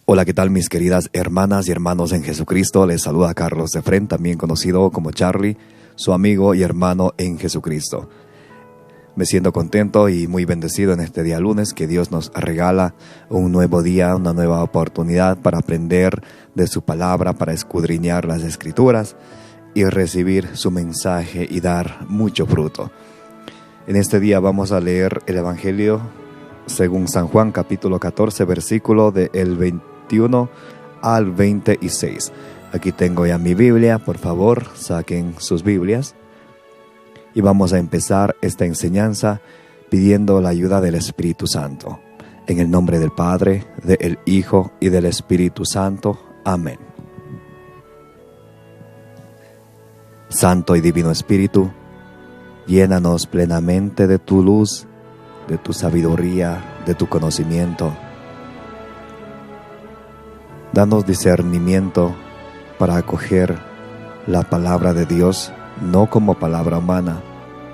Hola, ¿qué tal mis queridas hermanas y hermanos en Jesucristo? Les saluda Carlos de Fren, también conocido como Charlie, su amigo y hermano en Jesucristo. Me siento contento y muy bendecido en este día lunes que Dios nos regala un nuevo día, una nueva oportunidad para aprender de su palabra, para escudriñar las Escrituras y recibir su mensaje y dar mucho fruto. En este día vamos a leer el Evangelio según San Juan, capítulo 14, versículo del 21 al 26. Aquí tengo ya mi Biblia, por favor, saquen sus Biblias. Y vamos a empezar esta enseñanza pidiendo la ayuda del Espíritu Santo. En el nombre del Padre, del Hijo y del Espíritu Santo. Amén. Santo y Divino Espíritu, llénanos plenamente de tu luz, de tu sabiduría, de tu conocimiento. Danos discernimiento para acoger la palabra de Dios, no como palabra humana,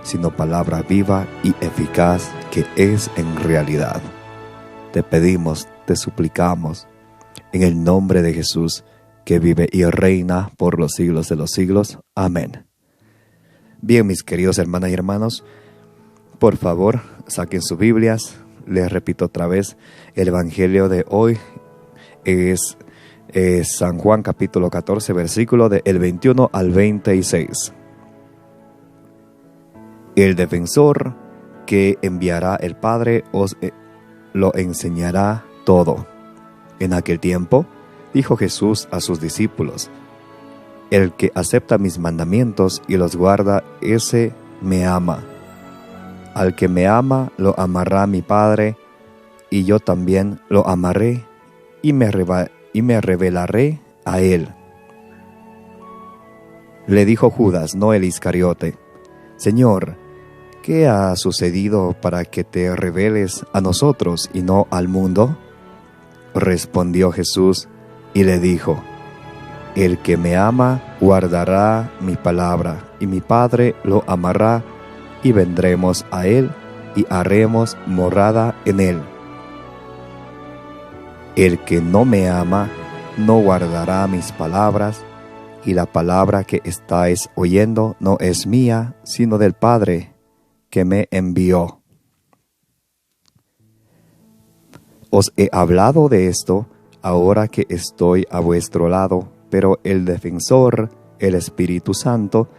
sino palabra viva y eficaz que es en realidad. Te pedimos, te suplicamos, en el nombre de Jesús, que vive y reina por los siglos de los siglos. Amén. Bien, mis queridos hermanas y hermanos, por favor, saquen sus Biblias. Les repito otra vez, el Evangelio de hoy es San Juan capítulo 14, versículo del 21 al 26. El defensor que enviará el Padre os lo enseñará todo. En aquel tiempo, dijo Jesús a sus discípulos: el que acepta mis mandamientos y los guarda, ese me ama. Al que me ama, lo amará mi Padre, y yo también lo amaré y me revelaré a él. Le dijo Judas, no el Iscariote: Señor, ¿qué ha sucedido para que te reveles a nosotros y no al mundo? Respondió Jesús y le dijo: el que me ama guardará mi palabra, y mi Padre lo amará, y vendremos a él y haremos morada en él. El que no me ama no guardará mis palabras, y la palabra que estáis oyendo no es mía, sino del Padre que me envió. Os he hablado de esto ahora que estoy a vuestro lado, pero el defensor, el Espíritu Santo,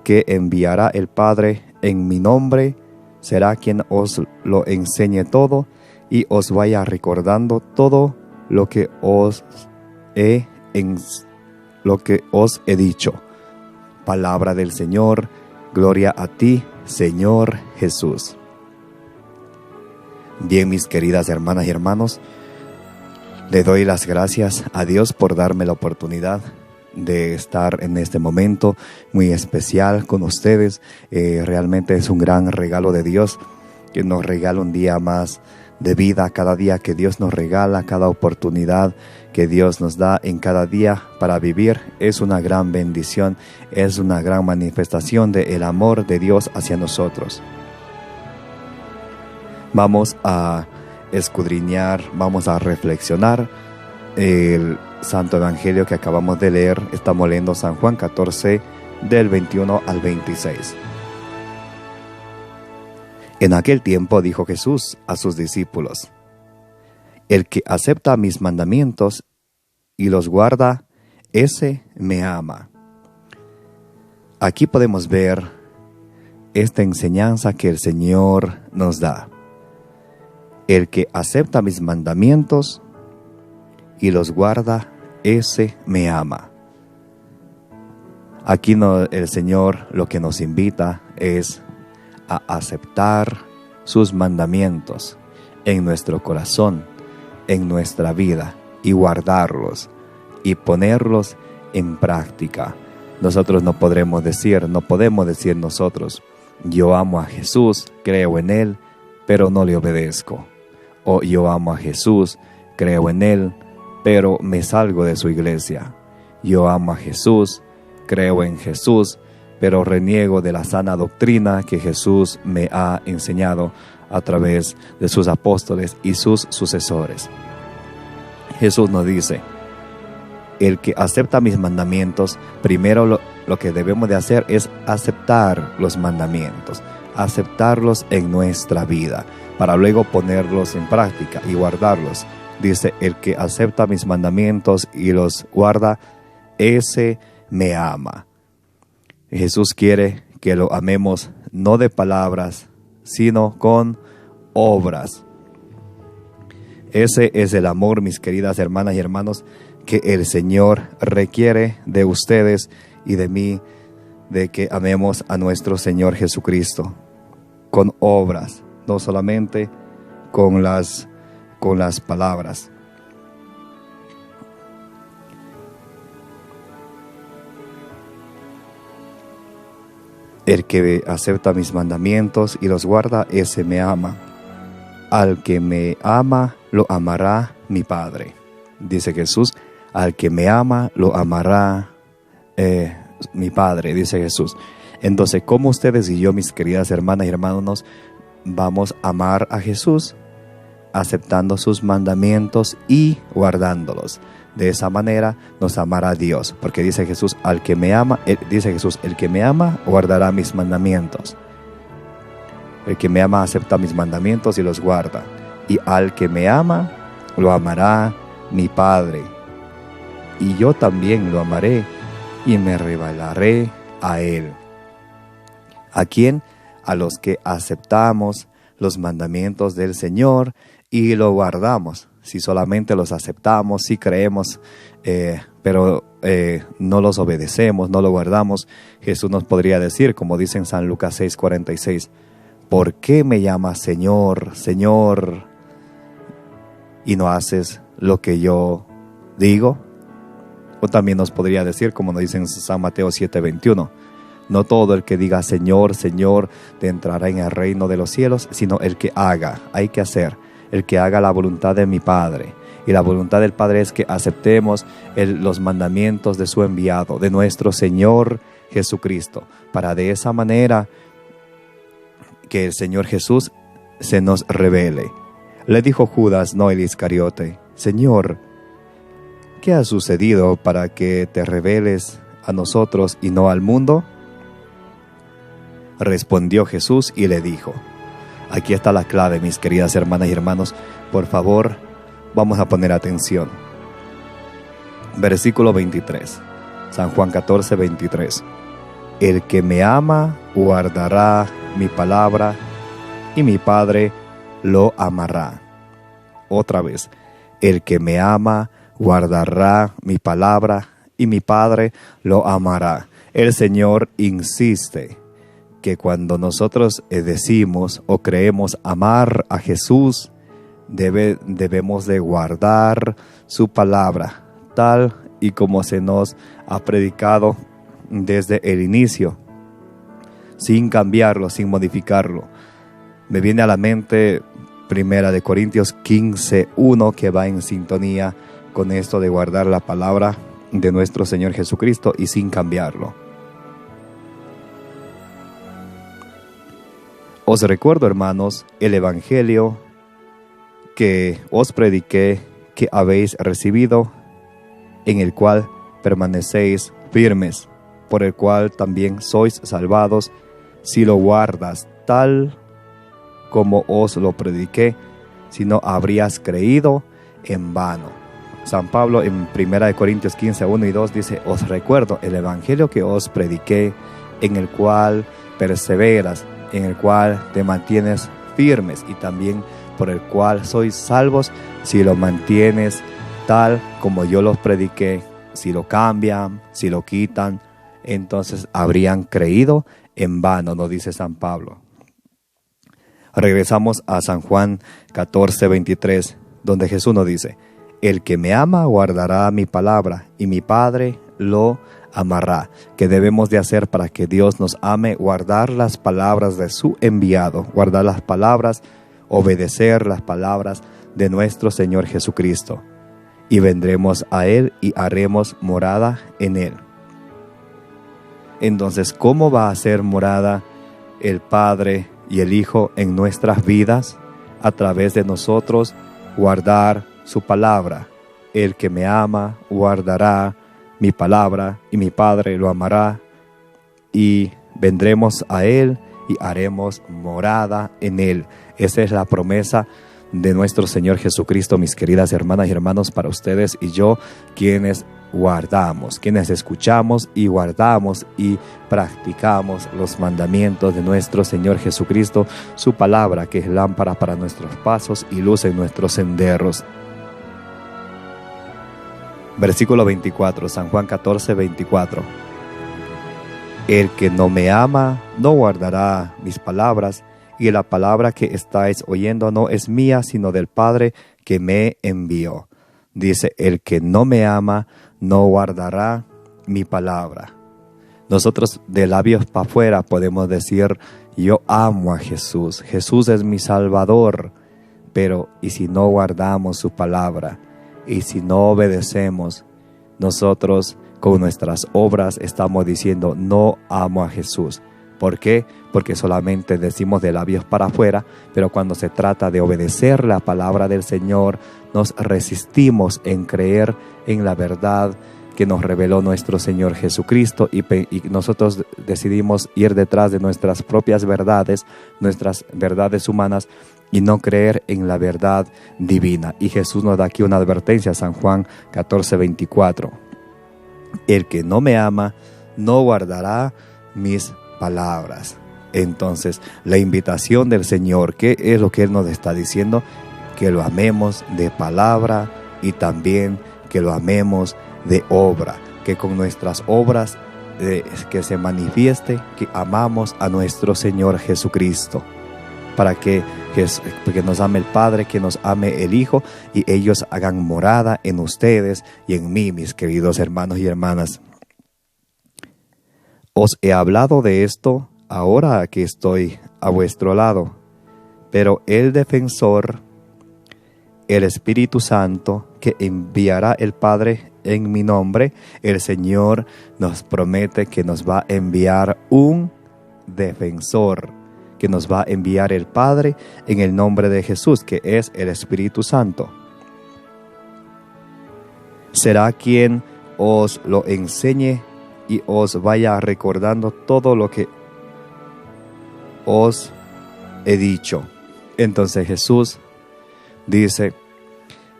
que enviará el Padre en mi nombre, será quien os lo enseñe todo y os vaya recordando todo lo que os he dicho. Palabra del Señor, gloria a ti, Señor Jesús. Bien, mis queridas hermanas y hermanos, le doy las gracias a Dios por darme la oportunidad de estar en este momento muy especial con ustedes. Realmente es un gran regalo de Dios, que nos regala un día más de vida, cada día que Dios nos regala, cada oportunidad que Dios nos da en cada día para vivir. Es una gran bendición, es una gran manifestación del amor de Dios hacia nosotros. Vamos a escudriñar, vamos a reflexionar el Santo Evangelio que acabamos de leer. Estamos leyendo San Juan 14 del 21 al 26. En aquel tiempo dijo Jesús a sus discípulos: el que acepta mis mandamientos y los guarda, ese me ama. Aquí podemos ver esta enseñanza que el Señor nos da. El que acepta mis mandamientos y los guarda, ese me ama. Aquí el Señor lo que nos invita es a aceptar sus mandamientos en nuestro corazón, en nuestra vida, y guardarlos y ponerlos en práctica. Nosotros no podemos decir nosotros: yo amo a Jesús, creo en Él, pero no le obedezco. O yo amo a Jesús, creo en Él, pero me salgo de su iglesia. Yo amo a Jesús, creo en Jesús, pero reniego de la sana doctrina que Jesús me ha enseñado a través de sus apóstoles y sus sucesores. Jesús nos dice, el que acepta mis mandamientos, primero lo que debemos de hacer es aceptar los mandamientos, aceptarlos en nuestra vida, para luego ponerlos en práctica y guardarlos. Dice, el que acepta mis mandamientos y los guarda, ese me ama. Jesús quiere que lo amemos no de palabras, sino con obras. Ese es el amor, mis queridas hermanas y hermanos, que el Señor requiere de ustedes y de mí, de que amemos a nuestro Señor Jesucristo con obras, no solamente con las palabras. El que acepta mis mandamientos y los guarda, ese me ama. Al que me ama, lo amará mi Padre. Dice Jesús, al que me ama, lo amará mi Padre, dice Jesús. Entonces, ¿cómo ustedes y yo, mis queridas hermanas y hermanos, vamos a amar a Jesús? Aceptando sus mandamientos y guardándolos. De esa manera nos amará Dios, porque dice Jesús, al que me ama, dice Jesús, el que me ama guardará mis mandamientos. El que me ama acepta mis mandamientos y los guarda. Y al que me ama, lo amará mi Padre. Y yo también lo amaré y me revelaré a él. ¿A quién? A los que aceptamos los mandamientos del Señor y lo guardamos. Si solamente los aceptamos, si creemos, pero no los obedecemos, no lo guardamos, Jesús nos podría decir, como dice en San Lucas 6:46, ¿por qué me llamas Señor, Señor, y no haces lo que yo digo? O también nos podría decir, como nos dice en San Mateo 7:21, no todo el que diga Señor, Señor, te entrará en el reino de los cielos, sino el que haga, hay que hacer, el que haga la voluntad de mi Padre. Y la voluntad del Padre es que aceptemos los mandamientos de su enviado, de nuestro Señor Jesucristo, para de esa manera que el Señor Jesús se nos revele. Le dijo Judas, no el Iscariote, Señor, ¿qué ha sucedido para que te reveles a nosotros y no al mundo? Respondió Jesús y le dijo, aquí está la clave, mis queridas hermanas y hermanos, por favor, vamos a poner atención. Versículo 23, San Juan 14:23. El que me ama guardará mi palabra y mi Padre lo amará. Otra vez, el que me ama guardará mi palabra y mi Padre lo amará. El Señor insiste que cuando nosotros decimos o creemos amar a Jesús, debemos de guardar su palabra, tal y como se nos ha predicado desde el inicio, sin cambiarlo, sin modificarlo. Me viene a la mente 1 Corintios 15:1, que va en sintonía con esto de guardar la palabra de nuestro Señor Jesucristo y sin cambiarlo. Os recuerdo, hermanos, el evangelio que os prediqué, que habéis recibido, en el cual permanecéis firmes, por el cual también sois salvados, si lo guardas tal como os lo prediqué, si no habrías creído en vano. San Pablo en 1 Corintios 15:1 y 2 dice, os recuerdo el evangelio que os prediqué, en el cual perseveras, en el cual te mantienes firmes y también por el cual sois salvos, si lo mantienes tal como yo los prediqué. Si lo cambian, si lo quitan, entonces habrían creído en vano, nos dice San Pablo. Regresamos a San Juan 14:23, donde Jesús nos dice, el que me ama guardará mi palabra y mi Padre lo amará. ¿Qué debemos de hacer para que Dios nos ame? Guardar las palabras de su enviado, guardar las palabras, obedecer las palabras de nuestro Señor Jesucristo. Y vendremos a Él y haremos morada en Él. Entonces, ¿cómo va a ser morada el Padre y el Hijo en nuestras vidas? A través de nosotros guardar su palabra, el que me ama guardará mi palabra, y mi Padre lo amará, y vendremos a él y haremos morada en él. Esa es la promesa de nuestro Señor Jesucristo, mis queridas hermanas y hermanos, para ustedes y yo, quienes guardamos, quienes escuchamos y guardamos y practicamos los mandamientos de nuestro Señor Jesucristo, su palabra que es lámpara para nuestros pasos y luz en nuestros senderos. Versículo 24, San Juan 14, 24. El que no me ama no guardará mis palabras, y la palabra que estáis oyendo no es mía, sino del Padre que me envió. Dice, el que no me ama no guardará mi palabra. Nosotros de labios para afuera podemos decir, yo amo a Jesús, Jesús es mi Salvador, pero ¿y si no guardamos su palabra? Y si no obedecemos, nosotros con nuestras obras estamos diciendo, no amo a Jesús. ¿Por qué? Porque solamente decimos de labios para afuera, pero cuando se trata de obedecer la palabra del Señor, nos resistimos en creer en la verdad que nos reveló nuestro Señor Jesucristo, y nosotros decidimos ir detrás de nuestras propias verdades, nuestras verdades humanas, y no creer en la verdad divina. Y Jesús nos da aquí una advertencia, San Juan 14, 24. El que no me ama no guardará mis palabras. Entonces, la invitación del Señor, ¿qué es lo que Él nos está diciendo? Que lo amemos de palabra y también que lo amemos de obra, que con nuestras obras que se manifieste que amamos a nuestro Señor Jesucristo, para que nos ame el Padre, que nos ame el Hijo, y ellos hagan morada en ustedes y en mí, mis queridos hermanos y hermanas. Os he hablado de esto ahora que estoy a vuestro lado, pero el defensor, el Espíritu Santo, que enviará el Padre en mi nombre, el Señor nos promete que nos va a enviar un defensor, que nos va a enviar el Padre en el nombre de Jesús, que es el Espíritu Santo. Será quien os lo enseñe y os vaya recordando todo lo que os he dicho. Entonces Jesús dice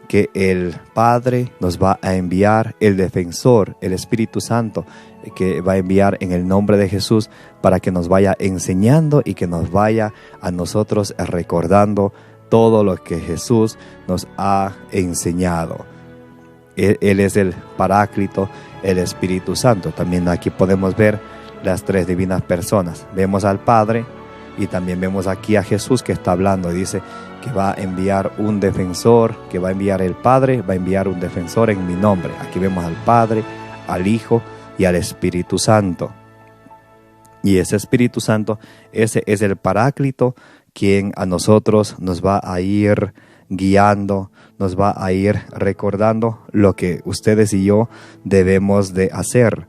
que el Padre nos va a enviar el defensor, el Espíritu Santo, que va a enviar en el nombre de Jesús para que nos vaya enseñando y que nos vaya a nosotros recordando todo lo que Jesús nos ha enseñado. Él es el Paráclito, el Espíritu Santo. También aquí podemos ver las tres divinas personas. Vemos al Padre y también vemos aquí a Jesús que está hablando. Dice que va a enviar un defensor, que va a enviar el Padre, va a enviar un defensor en mi nombre. Aquí vemos al Padre, al Hijo y al Espíritu Santo. Y ese Espíritu Santo, ese es el Paráclito, quien a nosotros nos va a ir guiando, nos va a ir recordando lo que ustedes y yo debemos de hacer.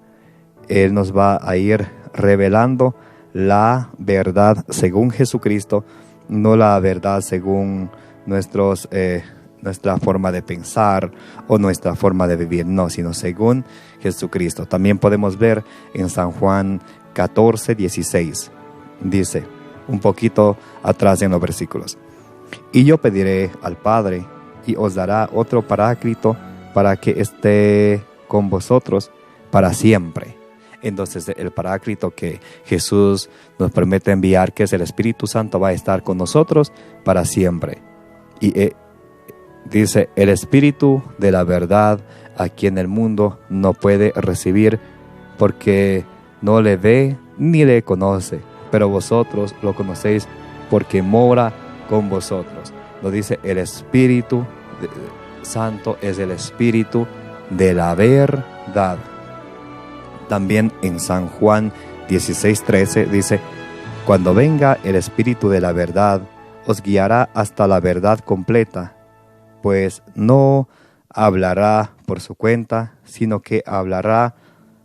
Él nos va a ir revelando la verdad según Jesucristo, no la verdad según nuestra forma de pensar o nuestra forma de vivir, no, sino según Jesucristo. También podemos ver en San Juan 14, 16, dice, un poquito atrás en los versículos, y yo pediré al Padre y os dará otro Paráclito para que esté con vosotros para siempre. Entonces el Paráclito que Jesús nos promete enviar, que es el Espíritu Santo, va a estar con nosotros para siempre. Y dice, el Espíritu de la verdad, a quien el mundo no puede recibir, porque no le ve ni le conoce, pero vosotros lo conocéis porque mora con vosotros. Lo dice, el Espíritu Santo es el Espíritu de la verdad. También en San Juan 16:13 dice, cuando venga el Espíritu de la verdad, os guiará hasta la verdad completa, pues no hablará por su cuenta, sino que hablará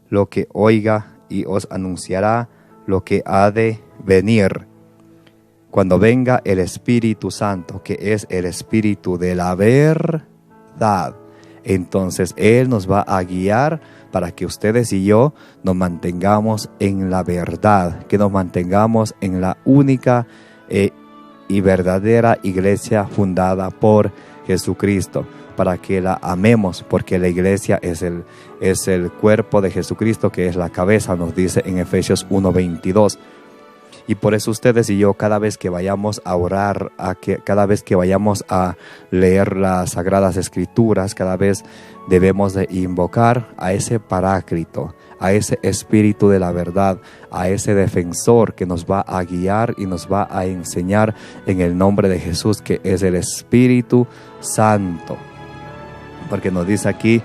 lo que oiga y os anunciará lo que ha de venir. Cuando venga el Espíritu Santo, que es el Espíritu de la verdad, Entonces Él nos va a guiar para que ustedes y yo nos mantengamos en la verdad, que nos mantengamos en la única y verdadera iglesia fundada por Jesucristo, para que la amemos, porque la iglesia es el cuerpo de Jesucristo, que es la cabeza, nos dice en Efesios 1:22. Y por eso ustedes y yo, cada vez que vayamos a orar, cada vez que vayamos a leer las Sagradas Escrituras, cada vez debemos de invocar a ese Paráclito, a ese Espíritu de la verdad, a ese defensor que nos va a guiar y nos va a enseñar en el nombre de Jesús, que es el Espíritu Santo. Porque nos dice aquí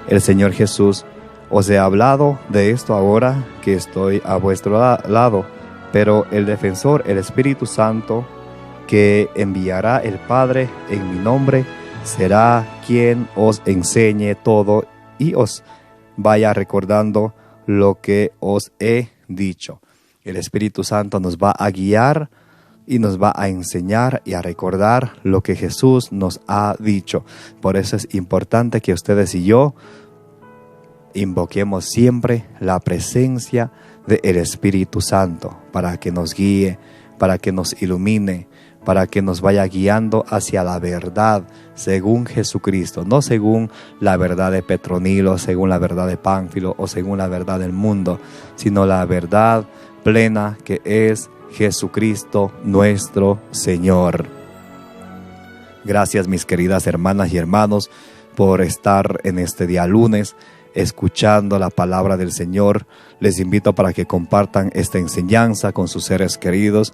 el Señor Jesús: os he hablado de esto ahora que estoy a vuestro lado, pero el defensor, el Espíritu Santo, que enviará el Padre en mi nombre, será quien os enseñe todo y os vaya recordando lo que os he dicho. El Espíritu Santo nos va a guiar y nos va a enseñar y a recordar lo que Jesús nos ha dicho. Por eso es importante que ustedes y yo invoquemos siempre la presencia del Espíritu Santo, para que nos guíe, para que nos ilumine, para que nos vaya guiando hacia la verdad según Jesucristo, no según la verdad de Petronilo, según la verdad de Pánfilo o según la verdad del mundo, sino la verdad plena, que es Jesucristo nuestro Señor. Gracias, mis queridas hermanas y hermanos, por estar en este día lunes escuchando la palabra del Señor. Les invito para que compartan esta enseñanza con sus seres queridos.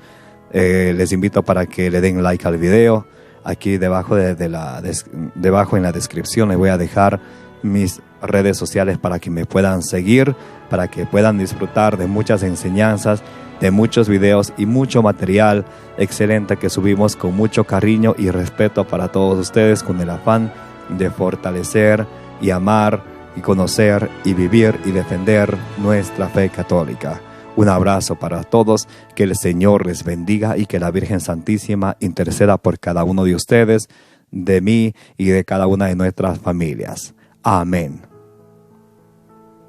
Les invito para que le den like al video. Aquí debajo en la descripción les voy a dejar mis redes sociales para que me puedan seguir, para que puedan disfrutar de muchas enseñanzas, de muchos videos y mucho material excelente que subimos con mucho cariño y respeto para todos ustedes, con el afán de fortalecer y amar y conocer y vivir y defender nuestra fe católica. Un abrazo para todos, que el Señor les bendiga y que la Virgen Santísima interceda por cada uno de ustedes, de mí y de cada una de nuestras familias. Amén.